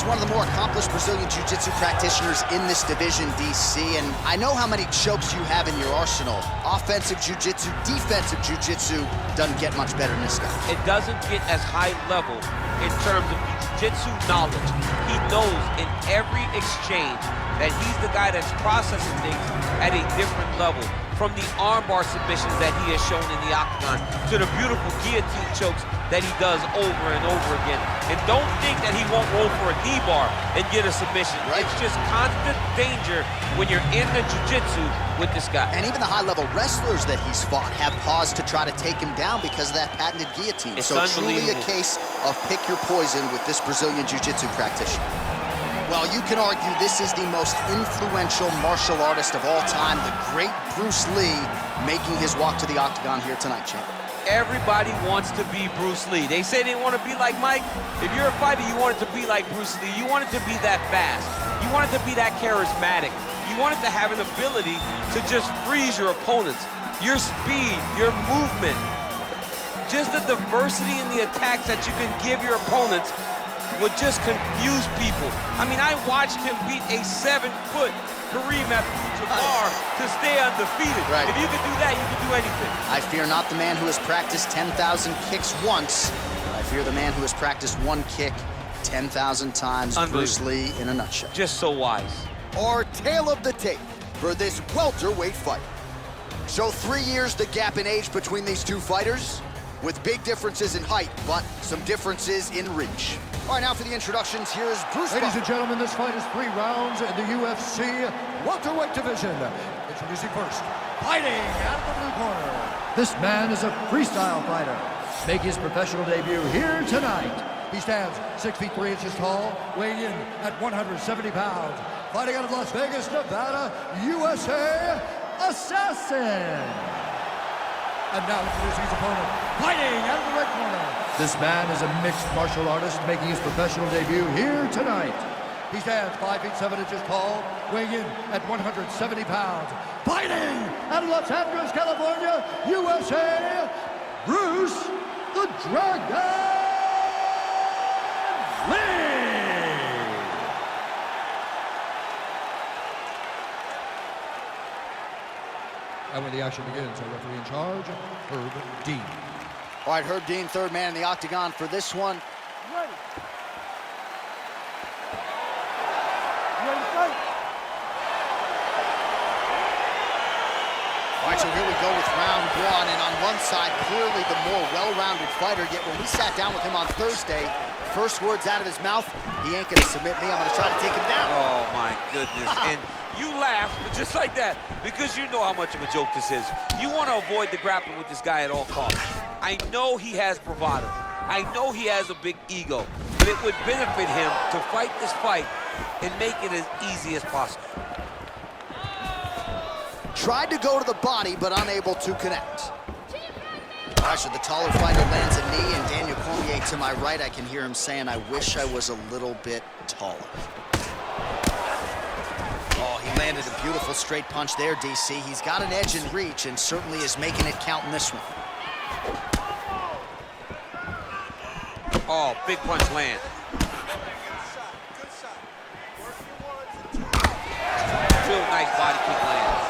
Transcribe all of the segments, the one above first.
one of the more accomplished Brazilian Jiu-Jitsu practitioners in this division, DC, and I know how many chokes you have in your arsenal. Offensive Jiu-Jitsu, defensive Jiu-Jitsu doesn't get much better than this guy. It doesn't get as high level in terms of Jiu-Jitsu knowledge. He knows in every exchange that he's the guy that's processing things at a different level. From the armbar submissions that he has shown in the octagon to the beautiful guillotine chokes that he does over and over again. And don't think that he won't roll for a knee bar and get a submission. Right. It's just constant danger when you're in the jiu-jitsu with this guy. And even the high-level wrestlers that he's fought have paused to try to take him down because of that patented guillotine. It's so truly a case of pick your poison with this Brazilian jiu-jitsu practitioner. Well, you can argue this is the most influential martial artist of all time, the great Bruce Lee, making his walk to the octagon here tonight, champ. Everybody wants to be Bruce Lee. They say they want to be like Mike. If you're a fighter, you want it to be like Bruce Lee. You want it to be that fast. You want it to be that charismatic. You want it to have an ability to just freeze your opponents. Your speed, your movement, just the diversity in the attacks that you can give your opponents would just confuse people. I mean, I watched him beat a 7-foot Kareem Abdul-Jabbar to stay undefeated. Right. If you can do that, you can do anything. I fear not the man who has practiced 10,000 kicks once. I fear the man who has practiced one kick 10,000 times. Bruce Lee in a nutshell. Just so wise. Our tale of the tape for this welterweight fight. So 3 years the gap in age between these two fighters, with big differences in height, but some differences in reach. All right, now for the introductions, here's Bruce. Ladies and gentlemen, this fight is 3 rounds in the UFC welterweight division. Introducing first, fighting out of the blue corner. This man is a freestyle fighter, making his professional debut here tonight. He stands 6 feet 3 inches tall, weighing in at 170 pounds. Fighting out of Las Vegas, Nevada, USA, Assassin. And now introducing his opponent, fighting out of the red corner. This man is a mixed martial artist making his professional debut here tonight. He stands 5 feet 7 inches tall, weighing in at 170 pounds. Fighting out of Los Angeles, California, USA, Bruce the Dragon Lee. And when the action begins, our referee in charge, Herb Dean. All right, Herb Dean, third man in the octagon for this one. Ready. Ready to fight. All right, so here we go with round one, and on one side, clearly the more well-rounded fighter, yet when we sat down with him on Thursday, first words out of his mouth, he ain't gonna submit me, I'm gonna try to take him down. Oh my goodness, and you laugh, just like that, because you know how much of a joke this is. You want to avoid the grappling with this guy at all costs. I know he has bravado. I know he has a big ego, but it would benefit him to fight this fight and make it as easy as possible. Tried to go to the body, but unable to connect. All right, so the taller fighter lands a knee, and Daniel Cormier to my right, I can hear him saying, I wish I was a little bit taller. Oh, he landed a beautiful straight punch there, DC. He's got an edge in reach and certainly is making it count in this one. Oh, big punch land. Real nice body kick land.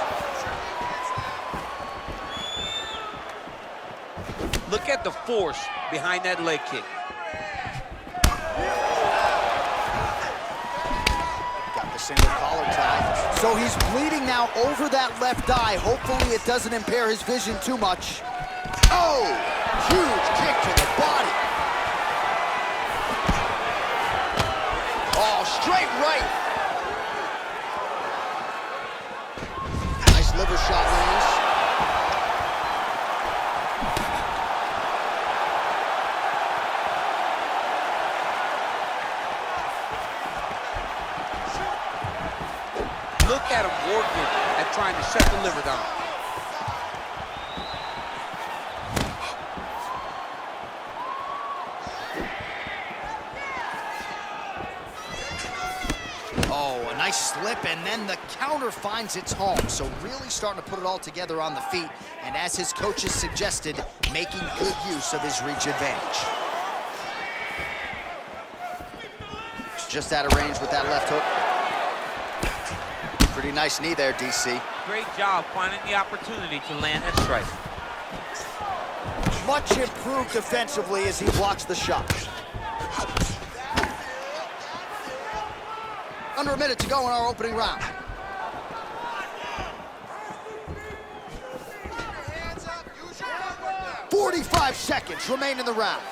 Look at the force behind that leg kick. Got the single collar tie. So he's bleeding now over that left eye. Hopefully it doesn't impair his vision too much. Oh, huge kick to the body. Oh, straight right. Nice liver shot lands. Look at him working at trying to shut the liver down. Oh, a nice slip, and then the counter finds its home. So really starting to put it all together on the feet, and as his coaches suggested, making good use of his reach advantage. just out of range with that left hook. Pretty nice knee there, DC. Great job finding the opportunity to land that strike. Much improved defensively as he blocks the shot. Under a minute to go in our opening round. "45 seconds remain in the round.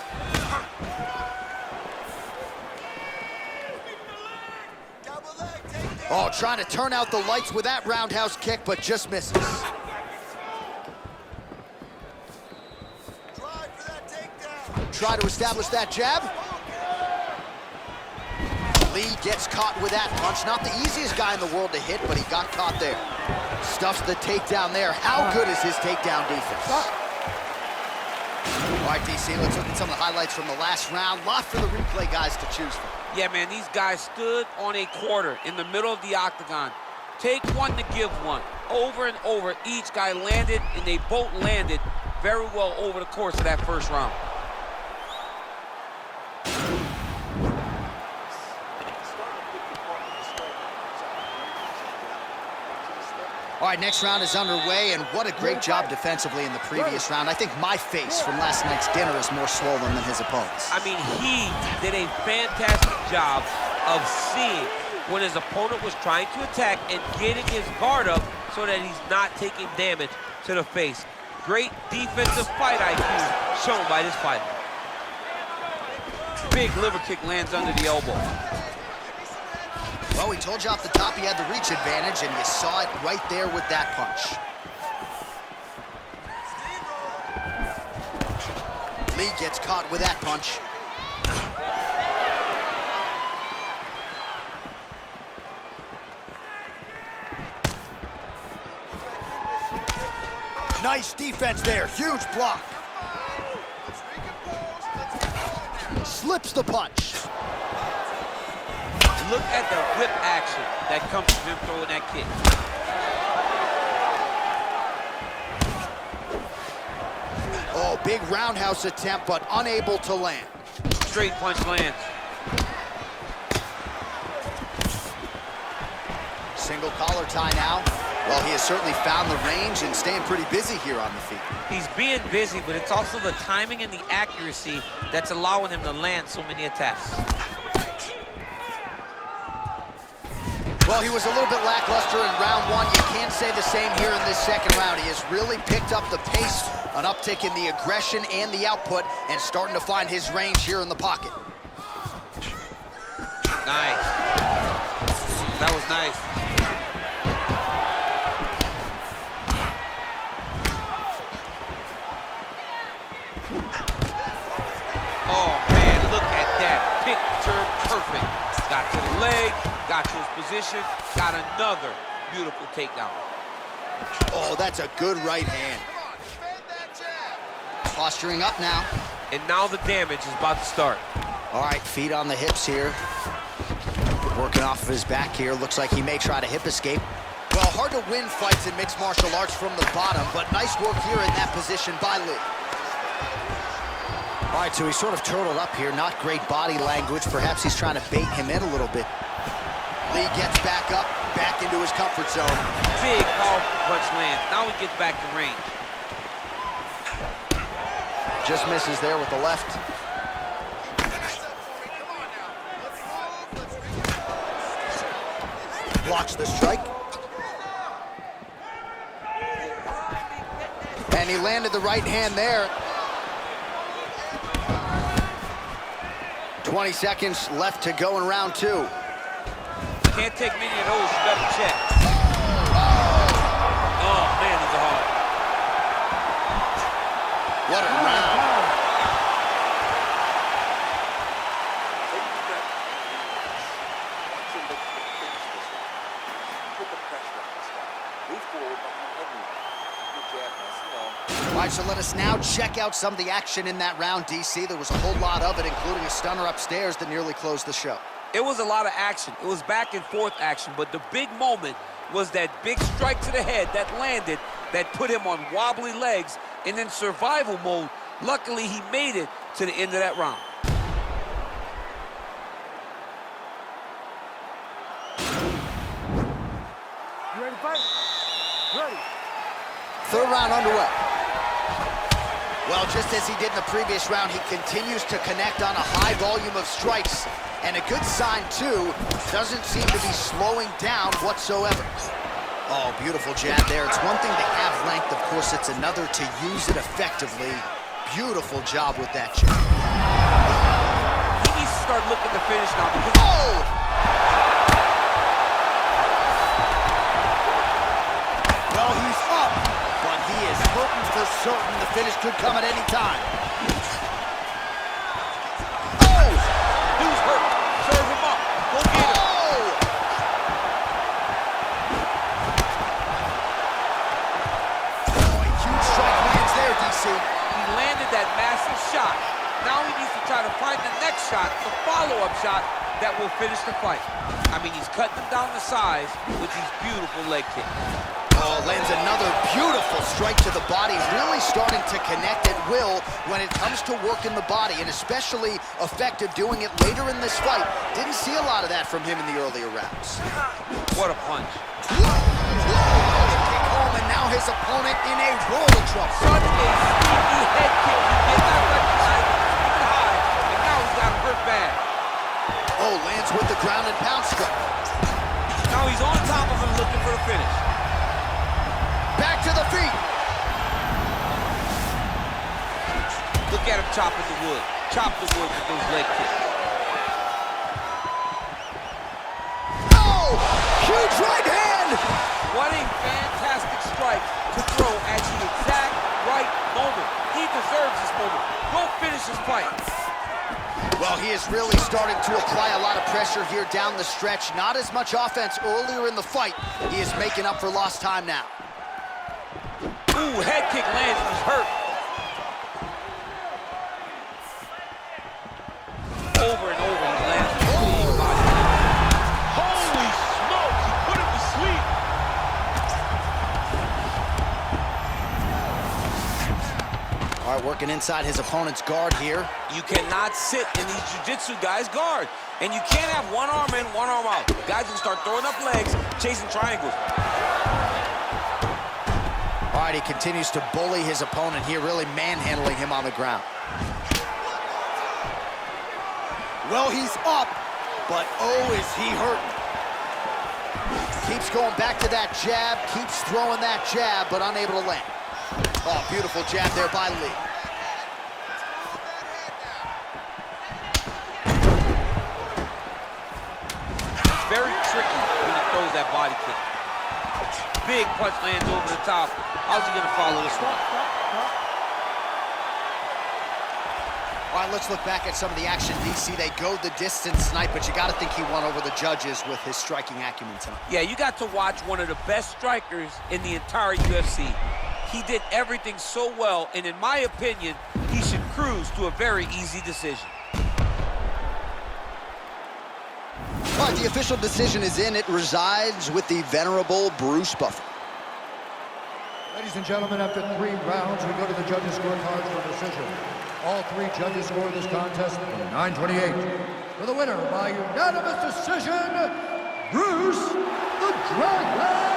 Oh, trying to turn out the lights with that roundhouse kick, but just misses. Try to establish that jab. Lee gets caught with that punch. Not the easiest guy in the world to hit, but he got caught there. Stuffs the takedown there. How good is his takedown defense? All right, DC, let's look at some of the highlights from the last round. Lot for the replay guys to choose from. Yeah, man, these guys stood on a quarter in the middle of the octagon. Take one to give one. Over and over, each guy landed, and they both landed very well over the course of that first round. All right, next round is underway, and what a great job defensively in the previous round. I think my face from last night's dinner is more swollen than his opponent's. I mean, he did a fantastic job of seeing when his opponent was trying to attack and getting his guard up so that he's not taking damage to the face. Great defensive fight IQ shown by this fighter. Big liver kick lands under the elbow. Well, we told you off the top he had the reach advantage, and you saw it right there with that punch. Lee gets caught with that punch. Nice defense there, huge block. Slips the punch. Look at the whip action that comes from him throwing that kick. Oh, big roundhouse attempt, but unable to land. Straight punch lands. Single collar tie now. Well, he has certainly found the range and staying pretty busy here on the feet. He's being busy, but it's also the timing and the accuracy that's allowing him to land so many attacks. Well, he was a little bit lackluster in round one. You can't say the same here in this second round. He has really picked up the pace, an uptick in the aggression and the output, and starting to find his range here in the pocket. Nice. That was nice. Oh, man, look at that. Picture perfect. Got to the leg. Got to his position, got another beautiful takedown. Oh, that's a good right hand. Posturing up now. And now the damage is about to start. All right, feet on the hips here. Working off of his back here. Looks like he may try to hip escape. Well, hard to win fights in mixed martial arts from the bottom, but nice work here in that position by Lee. All right, so he's sort of turtled up here. Not great body language. Perhaps he's trying to bait him in a little bit. Lee gets back up, back into his comfort zone. Big, powerful punch lands. Now he gets back to range. Just misses there with the left. Blocks the strike. And he landed the right hand there. 20 seconds left to go in round two. Can't take many of those, you better check. Oh, man, these are hard. What a round. All right, so let us now check out some of the action in that round, DC. There was a whole lot of it, including a stunner upstairs that nearly closed the show. It was a lot of action. It was back and forth action, but the big moment was that big strike to the head that landed, that put him on wobbly legs, and in survival mode. Luckily, he made it to the end of that round. third round underway. Well, just as he did in the previous round, he continues to connect on a high volume of strikes. And a good sign, too, doesn't seem to be slowing down whatsoever. Oh, beautiful jab there. It's one thing to have length. Of course, it's another to use it effectively. Beautiful job with that jab. He needs to start looking to finish now because... Oh! Well, he's up, but he is hurting for certain. The finish could come at any time. Oh! Dude's hurt. Serve him up. Go get him. Oh! Oh, a huge strike lands there, DC. He landed that massive shot. Now he needs to try to find the next shot, the follow-up shot that will finish the fight. I mean, he's cutting them down to size with these beautiful leg kicks. Oh, lands another beautiful strike to the body, really starting to connect at will when it comes to working the body, and especially effective doing it later in this fight. Didn't see a lot of that from him in the earlier rounds. What a punch. Whoa! Kick home, and now his opponent in a world of trouble. Such a sneaky head kick. He did not recognize it, even high, and now he's got him hurt bad. Oh, lands with the ground and pound strike. Now he's on top of him looking for the finish. Back to the feet. Look at him chopping the wood. Chop the wood with those leg kicks. Oh! Huge right hand! What a fantastic strike to throw at the exact right moment. He deserves this moment. Go finish his fight. Well, he is really starting to apply a lot of pressure here down the stretch. Not as much offense earlier in the fight. He is making up for lost time now. Ooh, head kick lands, he's hurt. Over and over, he lands. Holy smokes, he put him to sleep. All right, working inside his opponent's guard here. You cannot sit in these jiu-jitsu guys' guard. And you can't have one arm in, one arm out. Guys will start throwing up legs, chasing triangles. All right, he continues to bully his opponent here, really manhandling him on the ground. Well, he's up, but oh, is he hurting. Keeps going back to that jab, keeps throwing that jab, but unable to land. Oh, beautiful jab there by Lee. It's very tricky when he throws that body kick. Big punch lands over the top. How's he gonna follow this one? All right, let's look back at some of the action, DC. They go the distance tonight, but you gotta think he won over the judges with his striking acumen tonight. Yeah, you got to watch one of the best strikers in the entire UFC. He did everything so well, and in my opinion, he should cruise to a very easy decision. All right, the official decision is in. It resides with the venerable Bruce Buffer. Ladies and gentlemen, after 3 rounds, we go to the judges' scorecards for decision. All 3 judges scored this contest 9-28. For the winner by unanimous decision, Bruce the Dragon